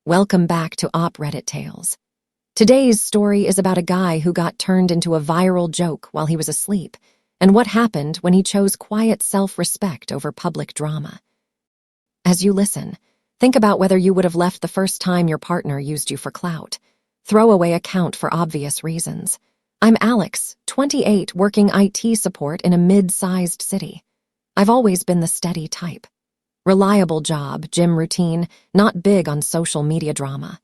Welcome back to Reddit Tales. Today's story is about a guy who got turned into a viral joke while he was asleep, and what happened when he chose quiet self-respect over public drama. As you listen, think about whether you would have left the first time your partner used you for clout. Throwaway account for obvious reasons. I'm Alex, 28, working IT support in a mid-sized city. I've always been the steady type. Reliable job, gym routine, not big on social media drama.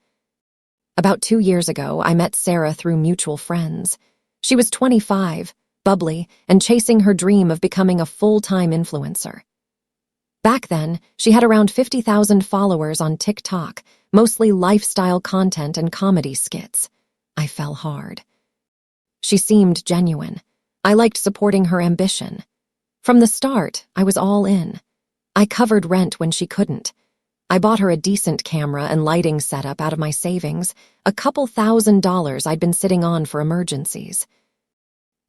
About 2 years ago, I met Sarah through mutual friends. She was 25, bubbly, and chasing her dream of becoming a full-time influencer. Back then, she had around 50,000 followers on TikTok, mostly lifestyle content and comedy skits. I fell hard. She seemed genuine. I liked supporting her ambition. From the start, I was all in. I covered rent when she couldn't. I bought her a decent camera and lighting setup out of my savings, a couple $1,000s I'd been sitting on for emergencies.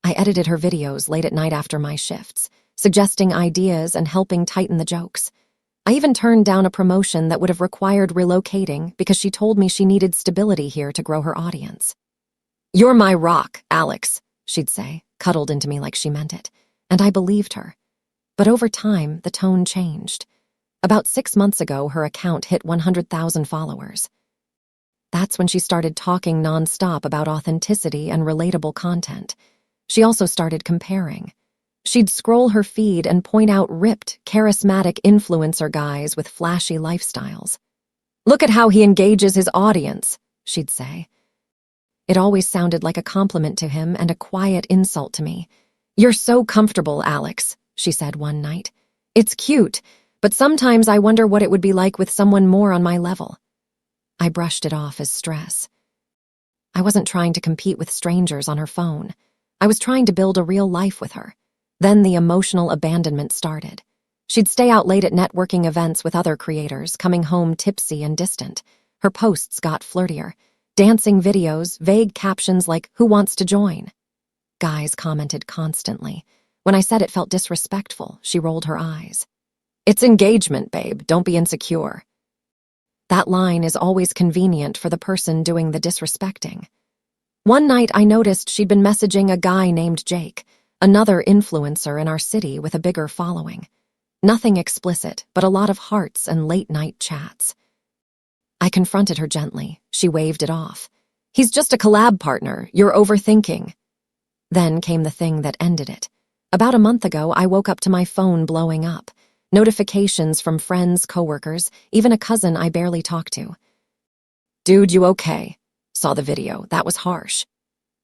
I edited her videos late at night after my shifts, suggesting ideas and helping tighten the jokes. I even turned down a promotion that would have required relocating because she told me she needed stability here to grow her audience. "You're my rock, Alex," she'd say, cuddled into me like she meant it, and I believed her. But over time, the tone changed. About 6 months ago, her account hit 100,000 followers. That's when she started talking nonstop about authenticity and relatable content. She also started comparing. She'd scroll her feed and point out ripped, charismatic influencer guys with flashy lifestyles. "Look at how he engages his audience," she'd say. It always sounded like a compliment to him and a quiet insult to me. "You're so comfortable, Alex," she said one night. "It's cute, but sometimes I wonder what it would be like with someone more on my level." I brushed it off as stress. I wasn't trying to compete with strangers on her phone. I was trying to build a real life with her. Then the emotional abandonment started. She'd stay out late at networking events with other creators, coming home tipsy and distant. Her posts got flirtier. Dancing videos, vague captions like, "Who wants to join?" Guys commented constantly. When I said it felt disrespectful, she rolled her eyes. "It's engagement, babe. Don't be insecure." That line is always convenient for the person doing the disrespecting. One night I noticed she'd been messaging a guy named Jake, another influencer in our city with a bigger following. Nothing explicit, but a lot of hearts and late-night chats. I confronted her gently. She waved it off. "He's just a collab partner. You're overthinking." Then came the thing that ended it. About a month ago, I woke up to my phone blowing up. Notifications from friends, coworkers, even a cousin I barely talk to. "Dude, you okay?" Saw the video. That was harsh.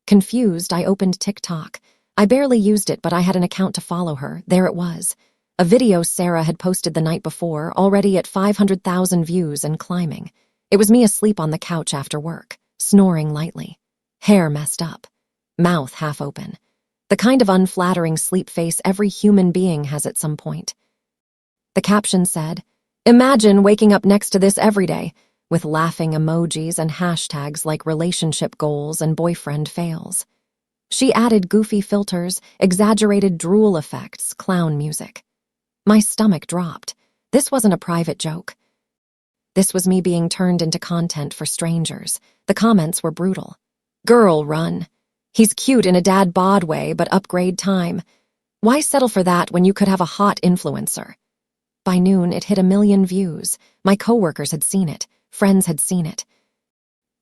Confused, I opened TikTok. I barely used it, but I had an account to follow her. There it was. A video Sarah had posted the night before, already at 500,000 views and climbing. It was me asleep on the couch after work, snoring lightly. Hair messed up. Mouth half open. The kind of unflattering sleep face every human being has at some point. The caption said, "Imagine waking up next to this every day," with laughing emojis and hashtags like relationship goals and boyfriend fails. She added goofy filters, exaggerated drool effects, clown music. My stomach dropped. This wasn't a private joke. This was me being turned into content for strangers. The comments were brutal. "Girl, run. He's cute in a dad bod way, but upgrade time. Why settle for that when you could have a hot influencer?" By noon, it hit 1 million views. My coworkers had seen it. Friends had seen it.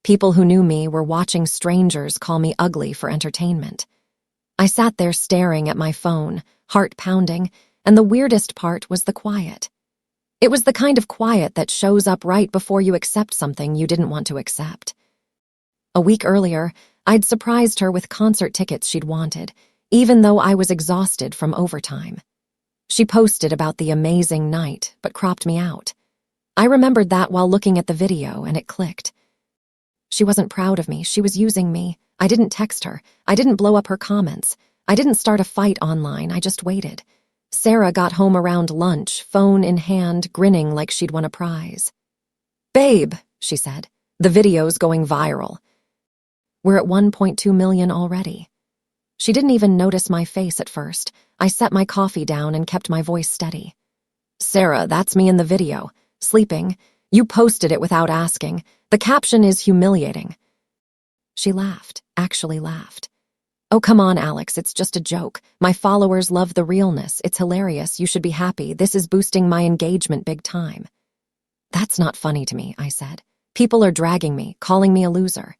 People who knew me were watching strangers call me ugly for entertainment. I sat there staring at my phone, heart pounding, and the weirdest part was the quiet. It was the kind of quiet that shows up right before you accept something you didn't want to accept. A week earlier, I'd surprised her with concert tickets she'd wanted, even though I was exhausted from overtime. She posted about the amazing night, but cropped me out. I remembered that while looking at the video, and it clicked. She wasn't proud of me. She was using me. I didn't text her. I didn't blow up her comments. I didn't start a fight online. I just waited. Sarah got home around lunch, phone in hand, grinning like she'd won a prize. "Babe," she said, "the video's going viral." We're at 1.2 million already. She didn't even notice my face at first. I set my coffee down and kept my voice steady. "Sarah, that's me in the video. Sleeping. You posted it without asking. The caption is humiliating." She laughed, actually laughed. "Oh, come on, Alex, it's just a joke. My followers love the realness. It's hilarious. You should be happy. This is boosting my engagement big time." "That's not funny to me," I said. "People are dragging me, calling me a loser."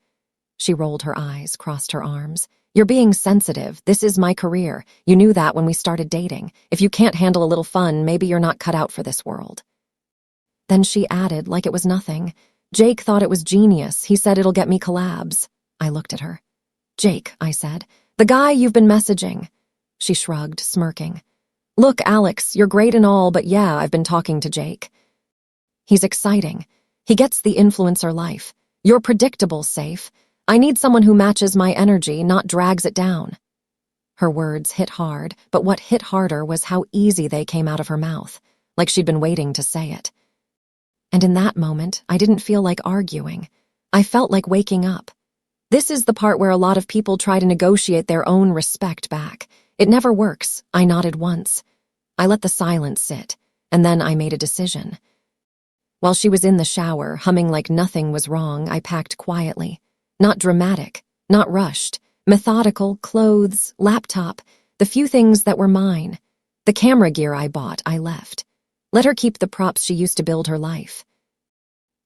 She rolled her eyes, crossed her arms. "You're being sensitive. This is my career. You knew that when we started dating. If you can't handle a little fun, maybe you're not cut out for this world." Then she added, like it was nothing, "Jake thought it was genius. He said it'll get me collabs." I looked at her. "Jake," I said. "The guy you've been messaging." She shrugged, smirking. "Look, Alex, you're great and all, but yeah, I've been talking to Jake. He's exciting. He gets the influencer life. You're predictable, safe. I need someone who matches my energy, not drags it down." Her words hit hard, but what hit harder was how easy they came out of her mouth, like she'd been waiting to say it. And in that moment, I didn't feel like arguing. I felt like waking up. This is the part where a lot of people try to negotiate their own respect back. It never works. I nodded once. I let the silence sit, and then I made a decision. While she was in the shower, humming like nothing was wrong, I packed quietly. Not dramatic, not rushed. Methodical, clothes, laptop, the few things that were mine. The camera gear I bought, I left. Let her keep the props she used to build her life.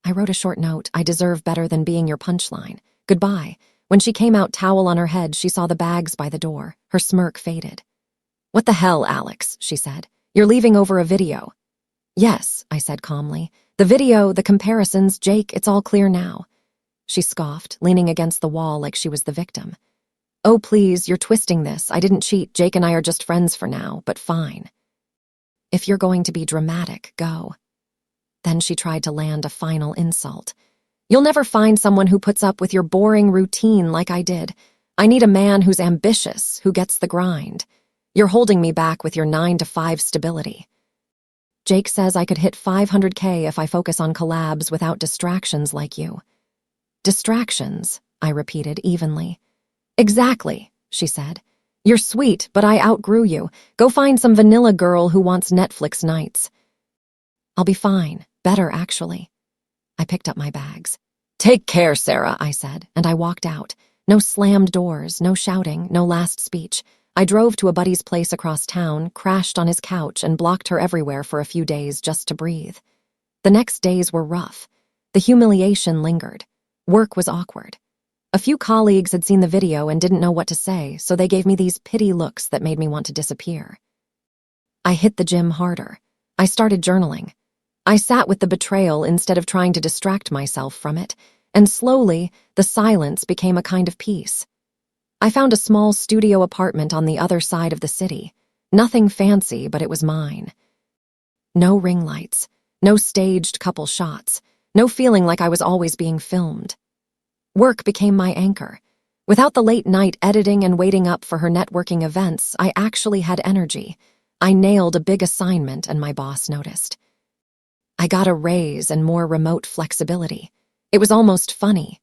I wrote a short note. "I deserve better than being your punchline. Goodbye." When she came out, towel on her head, she saw the bags by the door. Her smirk faded. "What the hell, Alex?" she said. "You're leaving over a video." "Yes," I said calmly. "The video, the comparisons, Jake, it's all clear now." She scoffed, leaning against the wall like she was the victim. "Oh, please, you're twisting this. I didn't cheat. Jake and I are just friends for now, but fine. If you're going to be dramatic, go." Then she tried to land a final insult. "You'll never find someone who puts up with your boring routine like I did. I need a man who's ambitious, who gets the grind. You're holding me back with your 9-to-5 stability. Jake says I could hit 500K if I focus on collabs without distractions like you." "Distractions," I repeated evenly. "Exactly," she said. "You're sweet, but I outgrew you. Go find some vanilla girl who wants Netflix nights." "I'll be fine. Better, actually." I picked up my bags. "Take care, Sarah," I said, and I walked out. No slammed doors, no shouting, no last speech. I drove to a buddy's place across town, crashed on his couch, and blocked her everywhere for a few days just to breathe. The next days were rough. The humiliation lingered. Work was awkward. A few colleagues had seen the video and didn't know what to say, so they gave me these pity looks that made me want to disappear. I hit the gym harder. I started journaling. I sat with the betrayal instead of trying to distract myself from it, and slowly, the silence became a kind of peace. I found a small studio apartment on the other side of the city. Nothing fancy, but it was mine. No ring lights, no staged couple shots, no feeling like I was always being filmed. Work became my anchor. Without the late night editing and waiting up for her networking events, I actually had energy. I nailed a big assignment and my boss noticed. I got a raise and more remote flexibility. It was almost funny.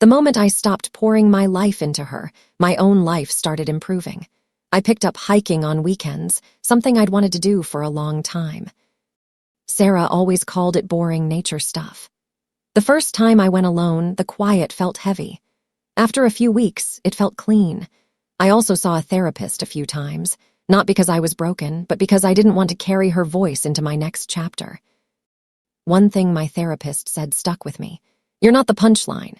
The moment I stopped pouring my life into her, my own life started improving. I picked up hiking on weekends, something I'd wanted to do for a long time. Sarah always called it boring nature stuff. The first time I went alone, the quiet felt heavy. After a few weeks, it felt clean. I also saw a therapist a few times, not because I was broken, but because I didn't want to carry her voice into my next chapter. One thing my therapist said stuck with me. "You're not the punchline."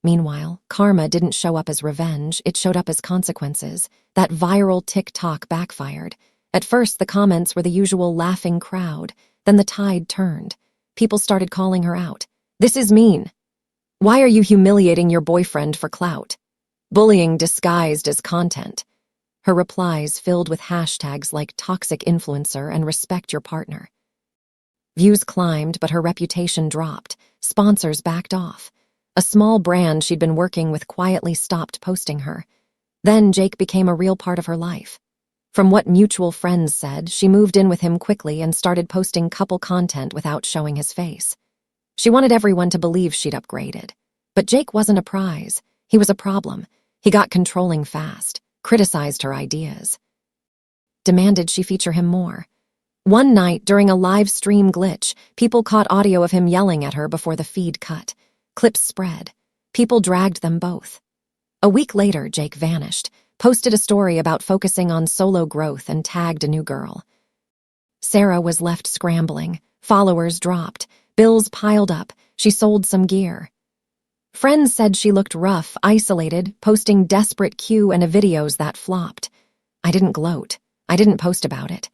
Meanwhile, karma didn't show up as revenge, it showed up as consequences. That viral TikTok backfired. At first, the comments were the usual laughing crowd. Then the tide turned. People started calling her out. "This is mean. Why are you humiliating your boyfriend for clout?" Bullying disguised as content. Her replies filled with hashtags like toxic influencer and respect your partner. Views climbed, but her reputation dropped. Sponsors backed off. A small brand she'd been working with quietly stopped posting her. Then Jake became a real part of her life. From what mutual friends said, she moved in with him quickly and started posting couple content without showing his face. She wanted everyone to believe she'd upgraded. But Jake wasn't a prize. He was a problem. He got controlling fast, criticized her ideas. Demanded she feature him more. One night, during a live stream glitch, people caught audio of him yelling at her before the feed cut. Clips spread. People dragged them both. A week later, Jake vanished, posted a story about focusing on solo growth and tagged a new girl. Sarah was left scrambling. Followers dropped. Bills piled up. She sold some gear. Friends said she looked rough, isolated, posting desperate Q and A videos that flopped. I didn't gloat. I didn't post about it.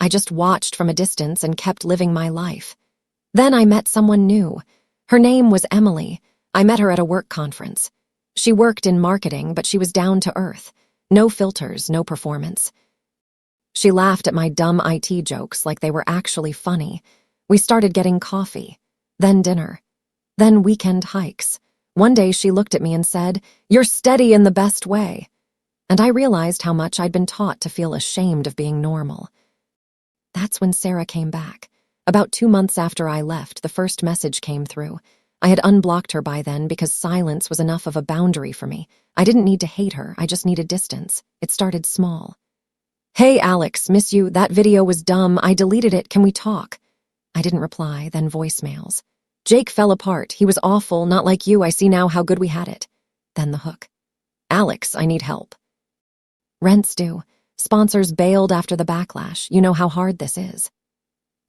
I just watched from a distance and kept living my life. Then I met someone new. Her name was Emily. I met her at a work conference. She worked in marketing, but she was down to earth. No filters, no performance. She laughed at my dumb IT jokes like they were actually funny. We started getting coffee, then dinner, then weekend hikes. One day she looked at me and said, "You're steady in the best way." And I realized how much I'd been taught to feel ashamed of being normal. That's when Sarah came back. About 2 months after I left, the first message came through. I had unblocked her by then because silence was enough of a boundary for me. I didn't need to hate her, I just needed distance. It started small. "Hey, Alex, miss you. That video was dumb. I deleted it. Can we talk?" I didn't reply, then voicemails. "Jake fell apart. He was awful, not like you. I see now how good we had it." Then the hook. "Alex, I need help." Rent's due. Sponsors bailed after the backlash. You know how hard this is.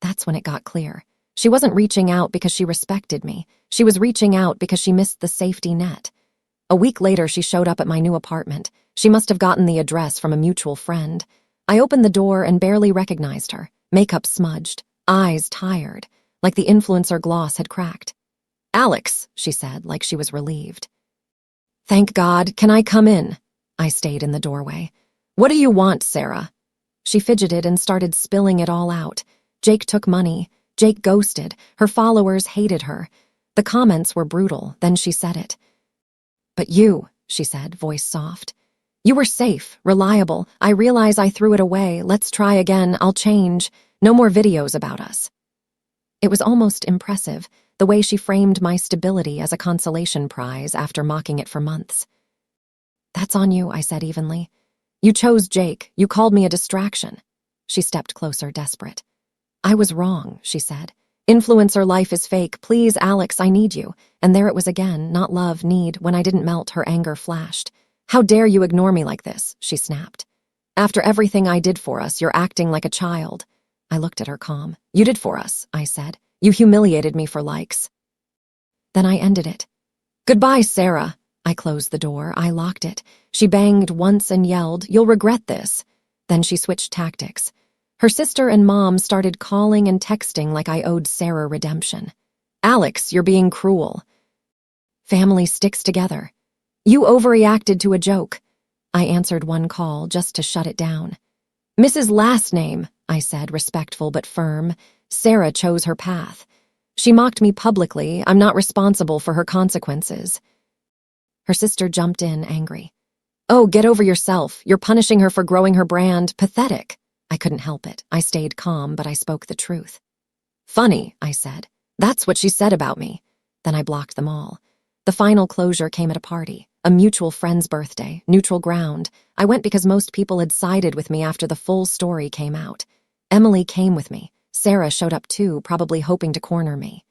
That's when it got clear. She wasn't reaching out because she respected me. She was reaching out because she missed the safety net. A week later, she showed up at my new apartment. She must have gotten the address from a mutual friend. I opened the door and barely recognized her. Makeup smudged, eyes tired, like the influencer gloss had cracked. "Alex," she said, like she was relieved. "Thank God. Can I come in?" I stayed in the doorway. "What do you want, Sarah?" She fidgeted and started spilling it all out. Jake took money. Jake ghosted. Her followers hated her. The comments were brutal. Then she said it. "But you," she said, voice soft. "You were safe, reliable. I realize I threw it away. Let's try again. I'll change. No more videos about us." It was almost impressive, the way she framed my stability as a consolation prize after mocking it for months. "That's on you," I said evenly. "You chose Jake. You called me a distraction." She stepped closer, desperate. "I was wrong," she said. "Influencer life is fake. Please, Alex, I need you." And there it was again, not love, need. When I didn't melt, her anger flashed. "How dare you ignore me like this?" she snapped. "After everything I did for us, you're acting like a child." I looked at her calm. "You did for us," I said. "You humiliated me for likes." Then I ended it. "Goodbye, Sarah." I closed the door. I locked it. She banged once and yelled, "You'll regret this." Then she switched tactics. Her sister and mom started calling and texting like I owed Sarah redemption. "Alex, you're being cruel." Family sticks together. "You overreacted to a joke." I answered one call just to shut it down. "Mrs. Last Name," I said, respectful but firm. "Sarah chose her path. She mocked me publicly. I'm not responsible for her consequences." Her sister jumped in, angry. "Oh, get over yourself. You're punishing her for growing her brand. Pathetic." I couldn't help it. I stayed calm, but I spoke the truth. "Funny," I said. "That's what she said about me." Then I blocked them all. The final closure came at a party, a mutual friend's birthday, neutral ground. I went because most people had sided with me after the full story came out. Emily came with me. Sarah showed up too, probably hoping to corner me.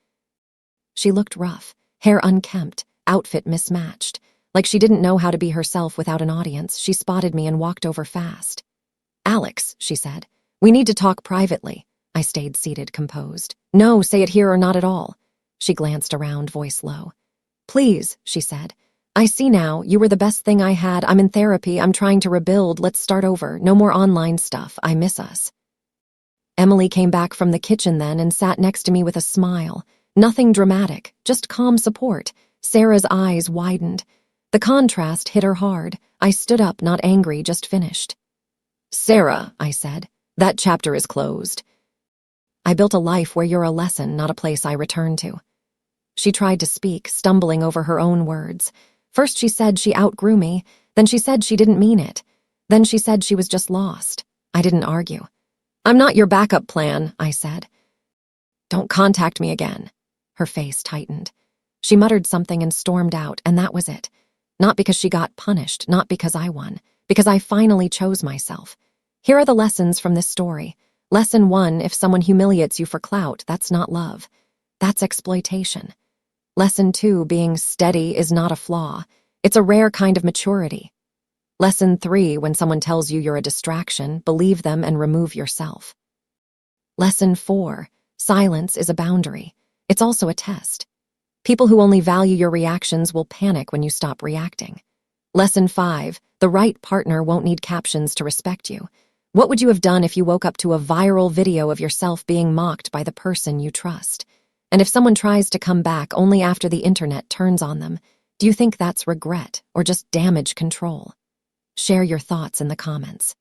She looked rough, hair unkempt, outfit mismatched. Like she didn't know how to be herself without an audience. She spotted me and walked over fast. "Alex," she said, "we need to talk privately." I stayed seated, composed. "No, say it here or not at all." She glanced around, voice low. "Please," she said. "I see now. You were the best thing I had. I'm in therapy. I'm trying to rebuild. Let's start over. No more online stuff. I miss us." Emily came back from the kitchen then and sat next to me with a smile. Nothing dramatic, just calm support. Sarah's eyes widened. The contrast hit her hard. I stood up, not angry, just finished. "Sarah," I said, "that chapter is closed. I built a life where you're a lesson, not a place I return to." She tried to speak, stumbling over her own words. First she said she outgrew me, then she said she didn't mean it. Then she said she was just lost. I didn't argue. "I'm not your backup plan," I said. "Don't contact me again." Her face tightened. She muttered something and stormed out, and that was it. Not because she got punished, not because I won, because I finally chose myself. Here are the lessons from this story. Lesson 1, if someone humiliates you for clout, that's not love. That's exploitation. Lesson 2, being steady is not a flaw. It's a rare kind of maturity. Lesson 3, when someone tells you you're a distraction, believe them and remove yourself. Lesson 4, silence is a boundary. It's also a test. People who only value your reactions will panic when you stop reacting. Lesson 5, the right partner won't need captions to respect you. What would you have done if you woke up to a viral video of yourself being mocked by the person you trust? And if someone tries to come back only after the internet turns on them, do you think that's regret or just damage control? Share your thoughts in the comments.